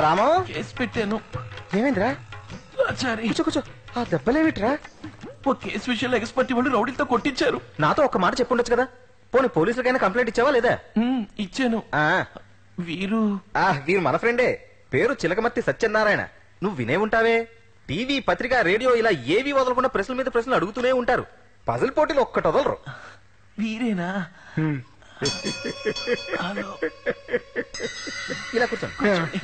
రామో కేసు పెట్టాను. ఏమైందిరా? కూర్చో కూర్చో. ఆ దెబ్బలేమిట్రా? ఓ కేసు విషయంలో ఎక్స్పర్ట్ వాళ్ళు రౌడీలతో కొట్టించారు. నాతో ఒక మాట చెప్పుండొచ్చు కదా. పోనీ పోలీసులకైనా కంప్లైంట్ ఇచ్చావా లేదా? ఇచ్చాను. వీరు వీరు మన ఫ్రెండే. పేరు చిలకమర్తి సత్యనారాయణ. నువ్వు వినే ఉంటావే. టీవీ, పత్రిక, రేడియో ఇలా ఏవి వదలకుండా ప్రశ్నల మీద ప్రశ్నలు అడుగుతూనే ఉంటారు. పజిల్ పోటీలు ఒక్కటి వదలరు. వీరేనా? ఇలా కూర్చోండి.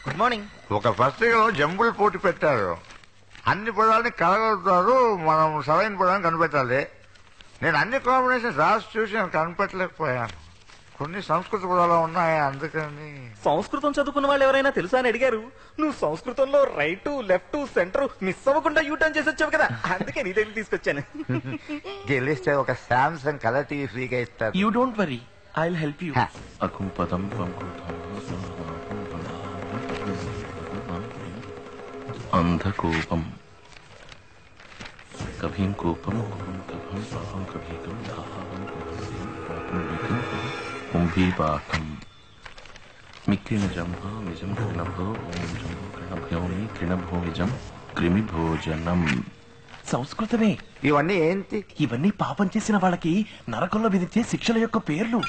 Good morning. ఒక పత్రికలో జంబుల్ పోటీ పెట్టారు. అన్ని పదాలని కలగలుగుతారు, మనం సరైన పదాన్ని కనిపెట్టాలి. నేను అన్ని కాంబినేషన్స్ రాసి చూసి నేను కనిపెట్టలేకపోయాను. కొన్ని సంస్కృత పదాలు ఉన్నాయి, అందుకని. సంస్కృతం చదువుకున్న వాళ్ళు ఎవరైనా తెలుసా అని అడిగారు. నువ్వు సంస్కృతంలో రైట్, లెఫ్ట్, సెంటర్ మిస్ అవ్వకుండా యూటర్న్ చేసి వచ్చావు కదా, అందుకే నీ దగ్గర తీసుకొచ్చాను. గెలిస్తే ఒక శాంసంగ్ కలర్ టీవీ ఫ్రీగా ఇస్తారు. You don't worry, I will help you. అకుంపదం అంధకూపం కభీం కూపం కభీకం కుంభీపాకం మిక్కిన జంభో నిజం కృణభో ఓం జంభో కృణభ్యోమి కృణభోజం క్రిమిభోజనం. సంస్కృతమే ఇవన్నీ ఏంటి? ఇవన్నీ పాపం చేసిన వాళ్ళకి నరకంలో విధించే శిక్షల యొక్క పేర్లు.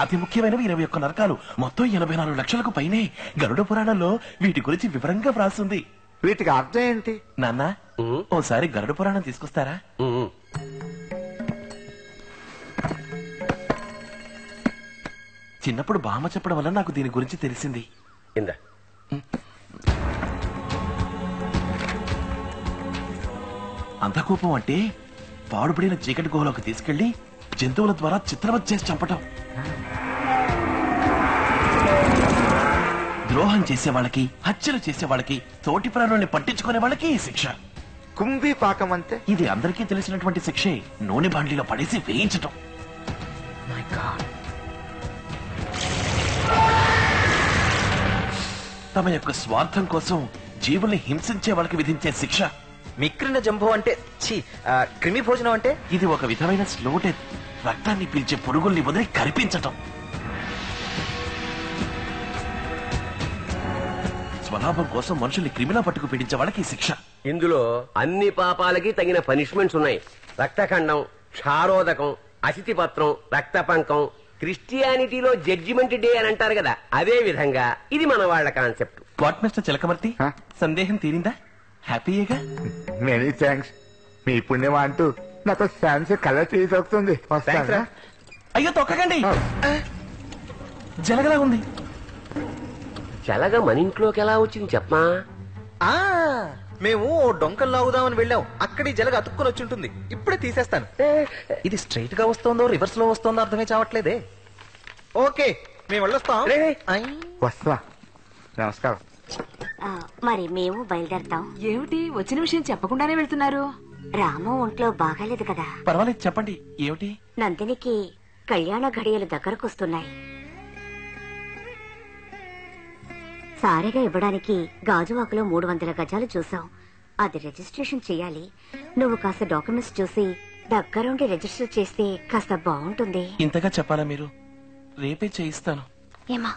అతి ముఖ్యమైనవి 21 నరకాలు, మొత్తం 84 లక్షలకు పైనే. గరుడ పురాణంలో వీటి గురించి వివరంగా వ్రాస్తుంది. వీటికి అర్థం ఏంటి? నాన్న, ఓసారి గరుడ పురాణం తీసుకొస్తారా? చిన్నప్పుడు బామ్మ చెప్పడం వల్ల నాకు దీని గురించి తెలిసింది. అంధకూపం అంటే పాడుపడిన చీకటి గుహలోకి తీసుకెళ్లి జంతువుల ద్వారా చిత్రవత్ చేసి చంపటం. ద్రోహం చేసే వాళ్ళకి, హత్యలు చేసే వాళ్ళకి, తోటి ప్రాణుల్ని పట్టించుకునే వాళ్ళకి ఈ శిక్ష. కుంభీపాకం అంటే? ఇది అందరికీ తెలిసినటువంటి శిక్షే. నూనె బాండ్లీలో పడేసి వేయించటం. తమ యొక్క స్వార్థం కోసం జీవుల్ని హింసించే వాళ్ళకి విధించే శిక్ష. మిక్రిన జంభో అంటే క్రిమి భోజనం అంటే? ఇది ఒక విధమైన స్లో డెత్. రక్తాన్ని పీల్చే పురుగుల్ని వదిలి కరిపించటం. స్వలాభం కోసం మనుషుల్ని క్రిమిలా పట్టుకు పీడించే వాళ్ళకి శిక్ష. ఇందులో అన్ని పాపాలకి తగిన పనిష్మెంట్స్ ఉన్నాయి. రక్తఖండం, క్షారోదకం, అసితిపత్రం, రక్తపంకం. క్రిస్టియానిటీలో జడ్జిమెంట్ డే అని అంటారు కదా, అదే విధంగా ఇది మన వాళ్ళ కాన్సెప్ట్. వాట్ మిస్టర్ చిలకమర్తి, సందేహం తీరిందా? హ్యాపీయేగా? Many thanks. మీ పుణ్యమా అంటూ నాకు ఫ్యాన్సీ కలర్ టీవీ దొరుకుతుంది. అయ్యో తొక్కకండి, జలగలా ఉంది. జలగ మన ఇంట్లోకి ఎలా వచ్చింది చెప్పమా? మేము డొంకలు లాగుదామని వెళ్ళాం, అక్కడి జలగ అతుక్కుని వచ్చి ఉంటుంది. ఇప్పుడే తీసేస్తాను. ఇది స్ట్రైట్ గా వస్తుందో రివర్స్ లో వస్తుందో అర్థమే చావట్లేదే. ఓకే, మేము వెళ్ళొస్తాం. వస్తా. నమస్కారం. మరి మేము బయలుదేరతాం. ఏమిటి వచ్చిన విషయం చెప్పకుండానే వెళ్తున్నారు? రాము ఒంట్లో బాగాలేదు కదా. పర్వాలేదు, చెప్పండి. ఏమిటి? నందినికి కళ్యాణ ఘడియలు దగ్గరకొస్తున్నాయి. సారిగా ఇవ్వడానికి గాజువాకలో 300 గజాలు చూసాం. అది రిజిస్ట్రేషన్ చెయ్యాలి. నువ్వు కాస్త డాక్యుమెంట్స్ చూసి దగ్గరుండి రిజిస్టర్ చేస్తే కాస్త బాగుంటుంది. ఇంతగా చెప్పాలా మీరు? రేపే చేయిస్తాను. ఏమా,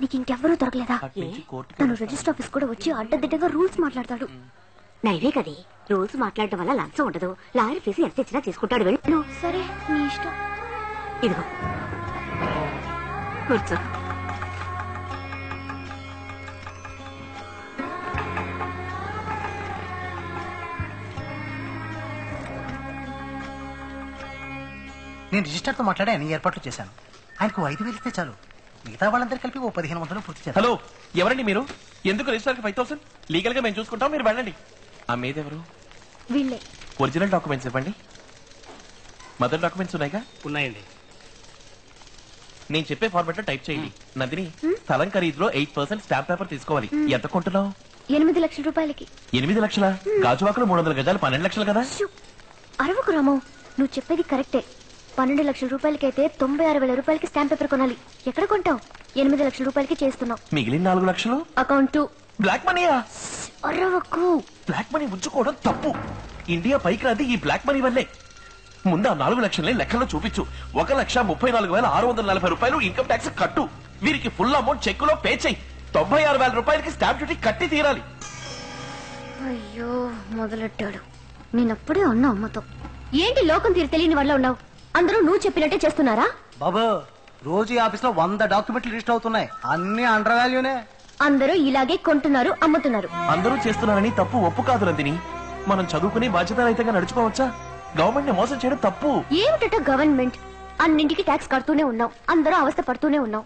నీకు ఇంకెవ్వరూ దొరకలేదా? తను రిజిస్టర్ ఆఫీస్ కూడా వచ్చి అడ్డదిడ్డగా రూల్స్ మాట్లాడతాడు. నైవే కది, రూల్స్ మాట్లాడటం వల్ల లంచం ఉండదు. లాయర్ ఫీజు ఎంత ఇచ్చినా తీసుకుంటాడు. వెళ్ళు. సరే, నీ ఇష్టం. ఇదిగో కూర్చో. నేను రిజిస్టర్తో మాట్లాడి అన్ని ఏర్పాట్లు చేశాను. ఆయనకు 5,000 ఇస్తే చాలు. మిగతా వాళ్ళందరూ కలిపి 1500 పూర్తి చేశారు. హలో, ఎవరండి మీరు? ఎందుకు రిజిస్టర్ 5,000? లీగల్ గా మేము చూసుకుంటాం, మీరు వెళ్ళండి. అమ్మేదెవరు? వీళ్ళే. ఒరిజినల్ డాక్యుమెంట్స్ ఇవ్వండి. మదర్ డాక్యుమెంట్స్ ఉన్నాయిగా? ఉన్నాయండి. నేను చెప్పే ఫార్మాట్ లో టైప్ చేయండి. నందిని, స్థలం ఖరీదులో 8% స్టాంప్ పేపర్ తీసుకోవాలి. ఎంత కొంటున్నావు? 8 లక్షల రూపాయలకి. 8 లక్షల? గాజువాకలో 300 గజాలు 12 లక్షలు కదా? అరవకు రాము, నువ్వు చెప్పేది కరెక్టే. 12 లక్షల రూపాయలకైతే 96,000 రూపాయలకి స్టాంప్ పేపర్ కొనాలి. ఎక్కడ కొంటావు? 8 లక్షల రూపాయలకి చేస్తున్నావు. మిగిలిన 4 లక్షలు అకౌంట్. బ్లాక్ మనీయా? అరవకు. బ్లాక్ మనీ ఉంచుకోవడం తప్పు. ఇండియా పైకి రాది ఈ బ్లాక్ మనీ వల్లే. ముందు ఆ 4 లక్షల్ని లెక్కల్లో చూపించు. 1,34,640 రూపాయలు ఇన్కమ్ ట్యాక్స్ కట్టు. వీరికి ఫుల్ అమౌంట్ చెక్కులో పే చెయ్యి. 96,000 రూపాయలకి స్టాంప్ డ్యూటీ కట్టి తీరాలి. అయ్యో మొదలెట్టాడు. నేనప్పుడే అన్నా అమ్మతో, ఏంటి లోకం తీరు తెలియని వల్ల ఉన్నావు, అందరూ నువ్వు చెప్పినట్టే చేస్తున్నారా? బాబు రోజు ఈ ఆఫీస్ లో 100 డాక్యుమెంట్లు రిజిస్టర్ అవుతున్నాయి, అన్ని అండర్ వాల్యూనే. అందరూ ఇలాగే కొంటున్నారు, అమ్ముతున్నారు. అందరూ చేస్తున్నారని తప్పు ఒప్పు కాదు నందిని. మనం చదువుకుని బాధ్యతారహితంగా నడుచుకోవచ్చా? గవర్నమెంట్ ని మోసం చేయడం తప్పు. ఏమిటట గవర్నమెంట్? అన్నింటికి ట్యాక్స్ కడుతూనే ఉన్నాం, అందరూ అవస్థ పడుతూనే ఉన్నాం.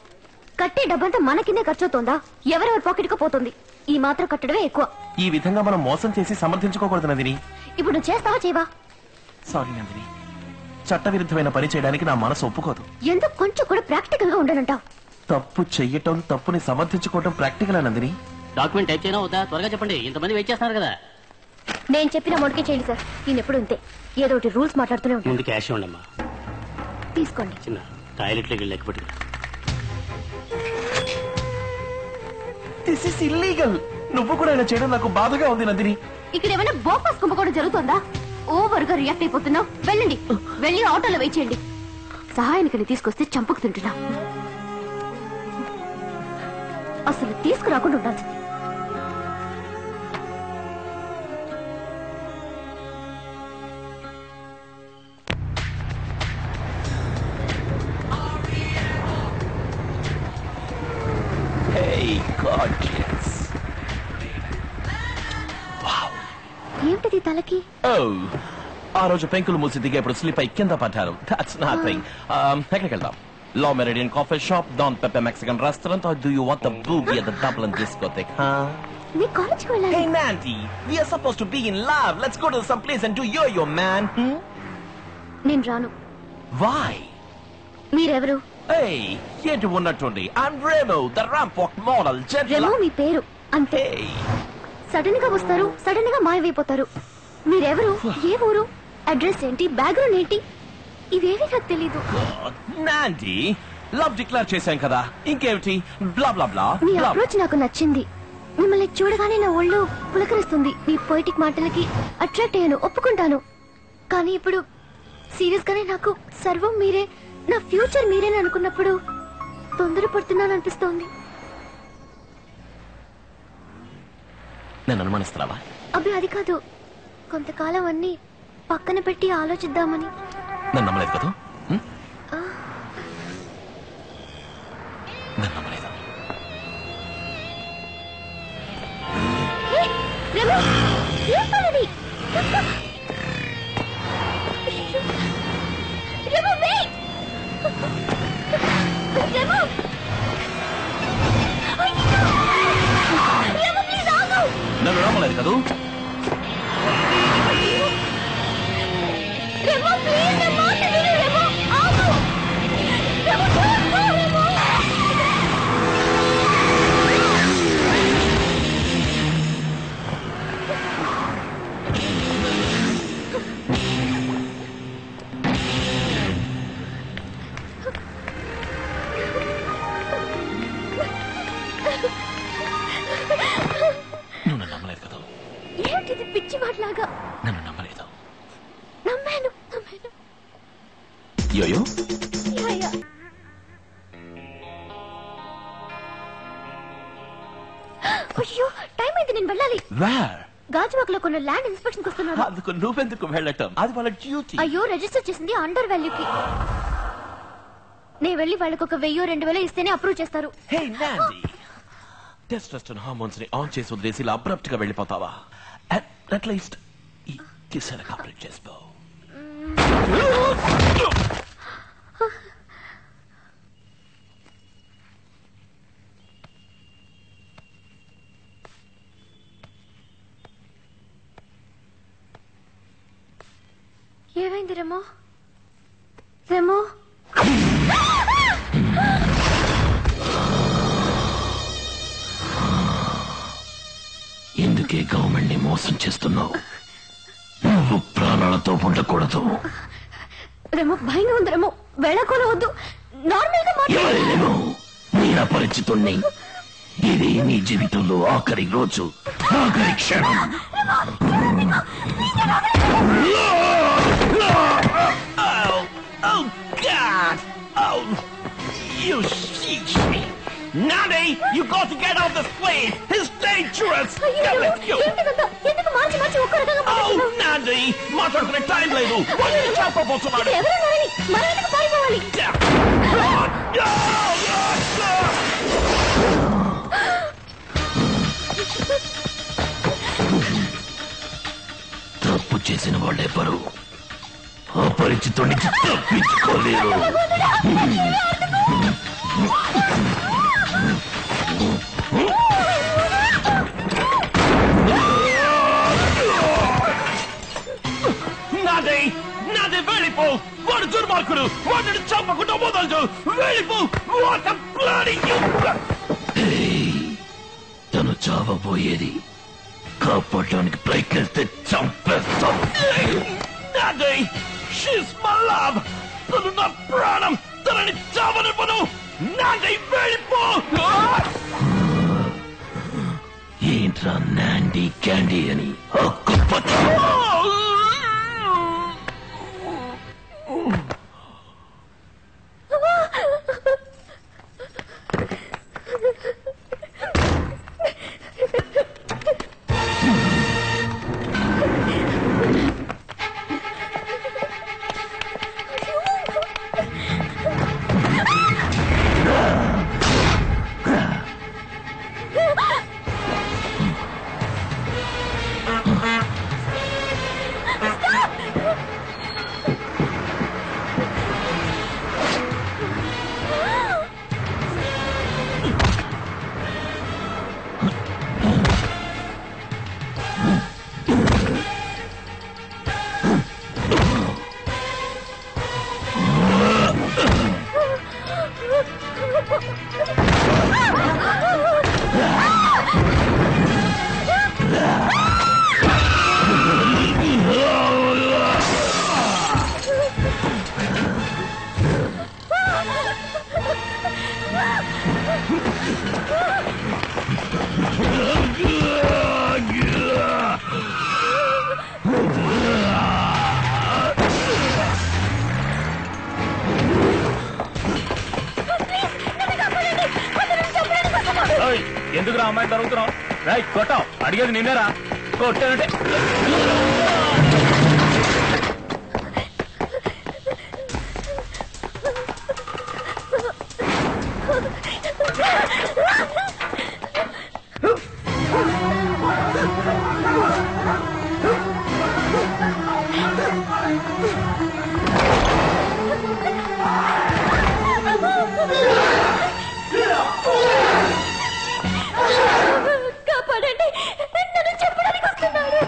కట్టే డబ్బంతా మన కిందే ఖర్చవుతోందా? ఎవరెవరి పాకెట్ కు పోతుంది? ఈ మాత్రం కట్టడమే ఎక్కువ. ఈ విధంగా మనం మోసం చేసి సమర్థించుకోకూడదు నందిని. ఇప్పుడు నువ్వు చేస్తావా చేయవా? సారీ నందిని, చట్టవిరుద్ధమైన పని చేయడానికి నా మనసు ఒప్పుకోదు. ఎందుకు కొంచెం కూడా ప్రాక్టికల్ గా ఉండనంటావు? తప్పు చెయ్యటం, తప్పుని సమర్థించుకోవటం ప్రాక్టికల్ నందిని. డాక్యుమెంట్ టైప్ చేయనా వద్దా? త్వరగా చెప్పండి, ఇంతమంది వెయిట్ చేస్తున్నారు కదా. నేను చెప్పిన మొడకే చేయండి సార్. నేను ఎప్పుడు ఇంతే, ఏదో ఒకటి రూల్స్ మాట్లాడుతూనే ఉంటాను. ముందు క్యాష్ ఉండమ్మా. తీసుకోండి. చిన్న టాయిలెట్లోకి వెళ్ళి లెక్క పెట్టుకురా. This is illegal. నువ్వు కూడా ఇలా చేయడం నాకు బాధగా ఉంది నందిని. ఇక్కడ ఏమైనా బోపాస్ కుంభకోణం జరుగుతుందా? ఓవర్ గా రియాక్ట్ అయిపోతున్నావు. వెళ్ళండి, వెళ్ళి ఆటోలో వెయిట్ చేయండి. సహాయానికి తీసుకొస్తే చంపుకు తింటున్నా. అసలు తీసుకురాకుండా ఉండాల్సింది. ఏమిటిది తలకి? ఆ రోజు పెంకులు మూసి దిగే ఇప్పుడు స్లిప్ అయి కింద పడ్డారు. That's nothing. ఎక్కడికి వెళ్దాం? La Meridien coffee shop, Don Pepper Mexican restaurant, or do you want the boogie at the Dublin discotheque? నీ కాలేజ్కి వెళ్ళాలి. Hey Nandy, we are supposed to be in love. Let's go to some place and do yo-yo, man. నేను రాను. Why? మీరెవరు? Hey, ఏంటి ఉన్నట్టుండి? I'm Remo, the ramp walk model. Remo మీ పేరు అంతే. Hey. సడన్ గా వస్తారు, సడన్ గా మాయమైపోతారు. మీరెవరు? ఏ ఊరు? అడ్రస్ ఏంటి? బ్యాక్గ్రౌండ్ ఏంటి? ఇవేవి నాకు తెలీదు. Nandy, లవ్ డిక్లేర్ చేశాం కదా, ఇంకేమిటి? బ్లా బ్లా బ్లా. మీ అప్రోచ్ నాకు నచ్చింది. మిమ్మల్ని చూడగానే నా ఒళ్ళు పులకరిస్తుంది. మీ పోయిటిక్ మాటలకి అట్రాక్ట్ అయ్యాను, ఒప్పుకుంటాను. కానీ ఇప్పుడు సీరియస్ గానే నాకు సర్వం మీరే, నా ఫ్యూచర్ మీరేని అనుకున్నప్పుడు తొందరపడుతున్నాను అనిపిస్తోంది. నేను అనుమానిస్తున్నావా? అబ్బే అది కాదు, కొంతకాలం అన్ని పక్కన పెట్టి ఆలోచిద్దామని. నన్ను నమ్మలేదు కదా? నన్ను నమ్మలేదు. రెమో, ఏం పనిది? రెమో, వెయిట్! రెమో! రెమో, ప్లీజ్ ఆగు! నన్ను నమ్మలేదు కదా? రెమో, ప్లీజ్ నా మాట విను. రెమో, ఆగు! రెమో, చూసుకో, రెమో! నువ్వు నన్ను నమ్మలేదు కదా? ఏంటిది పిచ్చి మాటలాగా? నన్ను నమ్మలేదు. నమ్మాను, నమ్మాను. Yo yo, yeah, yeah. అయ్యో, టైం అయింది, నేను వెళ్ళాలి. వేర్? గాజువాకలో కొన్ని ల్యాండ్ ఇన్స్పెక్షన్ వస్తున్నారు. అందుకు నువ్వెందుకు వెళ్ళటం? అది వాళ్ళ డ్యూటీ. అయ్యో, రిజిస్టర్ చేసింది అండర్ వాల్యూకి. నేను వెళ్ళి వాళ్ళకి ఒక 1000-2000 ఇస్తేనే అప్రూవ్ చేస్తారు. హే నాండీ, టెస్టోస్టెరాన్ హార్మోన్స్ ని ఆన్ చేసి వదిలేసి ఇలా అబ్రప్ట్ గా వెళ్ళిపోతావా? అట్లీస్ట్ ఈ కిస్ అయినా కంప్లీట్ చేసుకో. ఏమైంది రెమో? రెమో, ఎందుకే గవర్నమెంట్ ని మోసం చేస్తున్నావు? నువ్వు ప్రాణాలతో ఉండకూడదు. రెమో, భయంగా ఉంది రెమో. వెళ్ళకూడదు, నార్మల్ గా ఎవరేమో నేను అపరిచితుణ్ణి. ఇది నీ జీవితంలో ఆఖరి రోజు, ఆఖరి క్షణం. Oh God! Oh, you sheesh me! Nanny, you got to get off this plane. It's dangerous. Come, let's go. ఎందుకు మార్చి మార్చి ఒక్క రకంగా Oh, Nanny, మాట్లాడుకునే టైం లేదు. వాళ్ళు చంపబోతున్నాడు. ఎవరన్నారని మనం ఎందుకు పారిపోవాలి? తప్పు చేసిన వాళ్ళెవ్వరు అపరిచితుడి నుంచి తప్పించుకోలేరు. నాదే నాదే వెళ్ళిపో. వాడు దుర్మార్గుడు. వాడిని చంపకుండా వదలదు. వెళ్ళిపో. తను చావబోయేది కాపాడడానికి ప్రయత్నిస్తే చంపేస్తాం. నాదే షీస్ మై లవ్. తను నా ప్రాణం. తనని చావనివ్వను. నాదే వెళ్ళిపో. ఏంట్రా నాండీ క్యాండీ అని హక్కుపచ్చు. ఎందుకు రా అమ్మాయి తరుగుతున్నావు? రైట్ కొట్టావు. అడిగేది నిన్నేరా. కొట్టానంటే కాపాడండి. నన్ను చెప్పడానికి వస్తున్నాడు.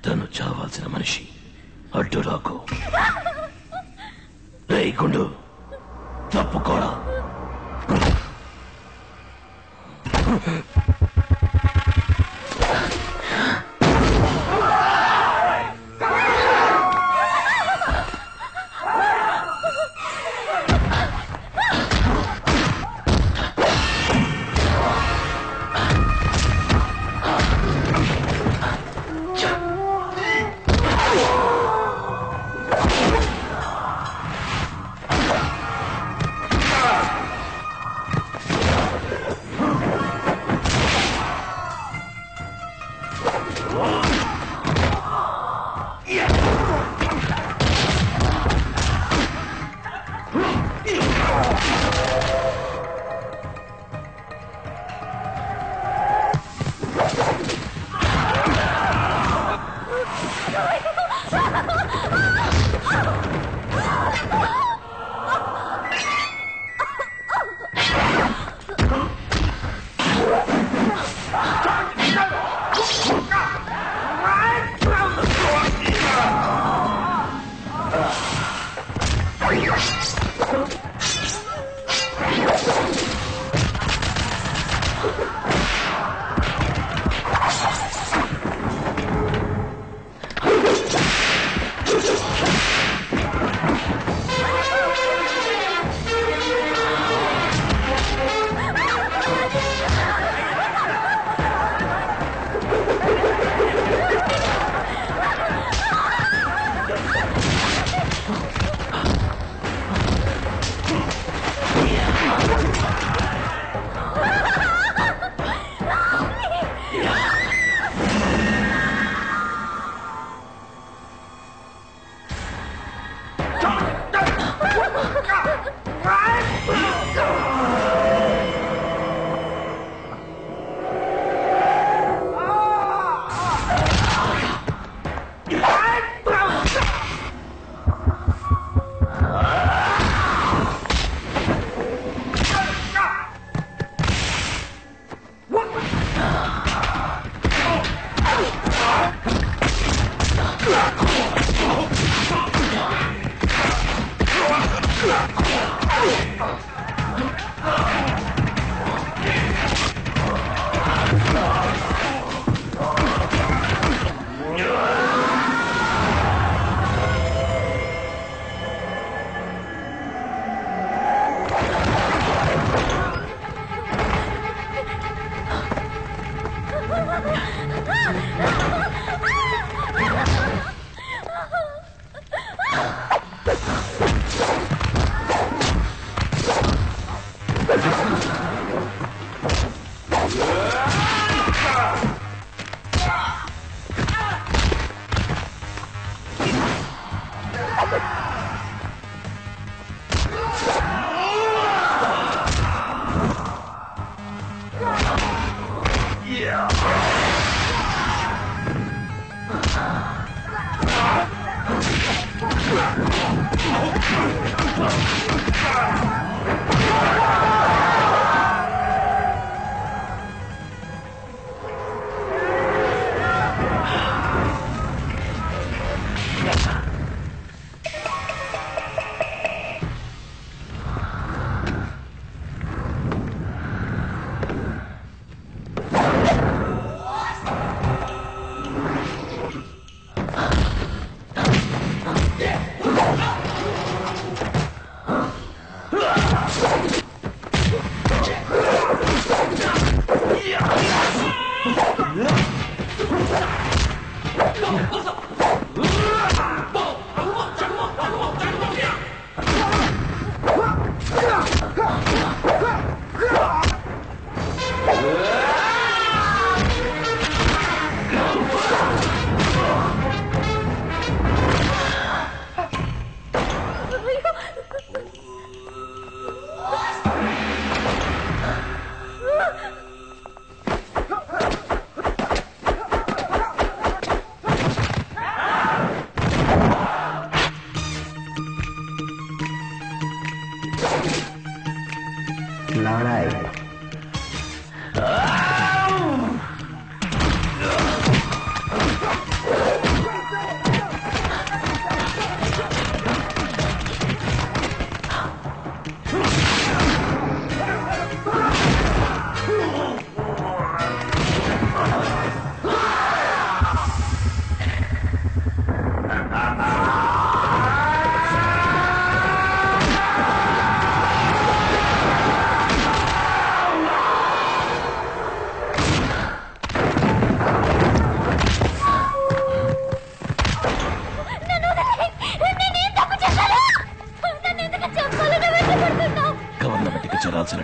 తను చావాల్సిన మనిషి. అడ్డు రాకు. రేయ్ గుండు తప్పుకోరా.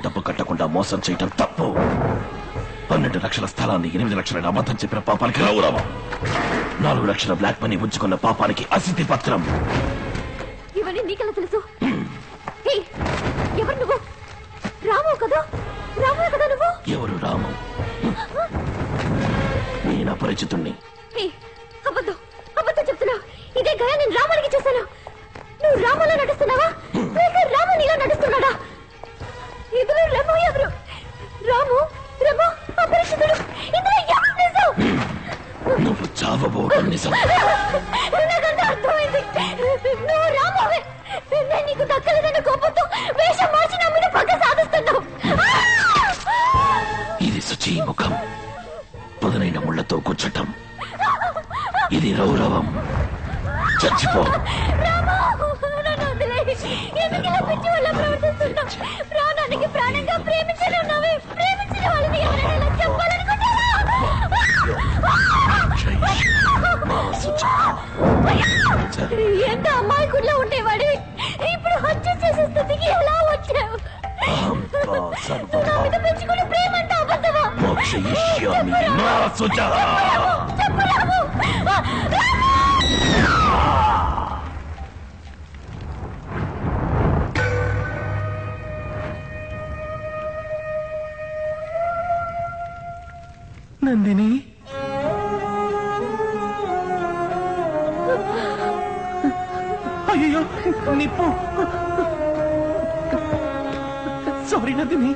డబ్బు కట్టకుండా మోసం చేయటం తప్పు. 12 లక్షల స్థలాన్ని 8 లక్షల అబద్ధం చెప్పిన పాపానికి రౌరవం. 4 లక్షల బ్లాక్ మనీ ఉంచుకున్న పాపానికి అసిద్ధి పత్రం. ఇవన్నీ నీకెలా తెలుసు? ఎవరు నువ్వు? రాము కదా? రాము కదా నువ్వు? ఎవరు రాము? నేను అపరిచితుణ్ణి. అబద్ధం అబద్ధం చెప్తున్నావు. ఇదే గయా నేను రాముడికి చేశాను. నువ్వు రాములా నడుస్తున్నావా లేక రాము నీలా నడుస్తున్నాడా? ఇందులో రము ఎవరు? రాము రము అపరిచితుడు. ఇందులో ఎవరు నిజం? నువ్వు చావబోవడం నిజం. నాకంత అర్థమైంది. నువ్వు రామువే. నేను నీకు దక్కలేదన్న కోపంతో వేషం మార్చి నా మీద పగ సాధిస్తున్నావు. ఇది శుచి ముఖం, పదునైన ముళ్లతో కూర్చటం. ఇది రౌరవం. చచ్చిపో. ప్రాణానికి ప్రాణంగా ప్రేమించను నావే. ప్రేమించిన వాళ్ళని ఎవరైనా చెప్పాలనుకుంటారా? ఎంత అమ్మాయికుల్లో ఉండేవాడు ఇప్పుడు హత్య చేసే స్థితికి ఎలా వచ్చావు? నా మీద పెంచుకుని ప్రేమ అంటే అబద్ధమా? చెప్పరాము. నందిని, అయ్యో నిప్పు. సారీ నందిని.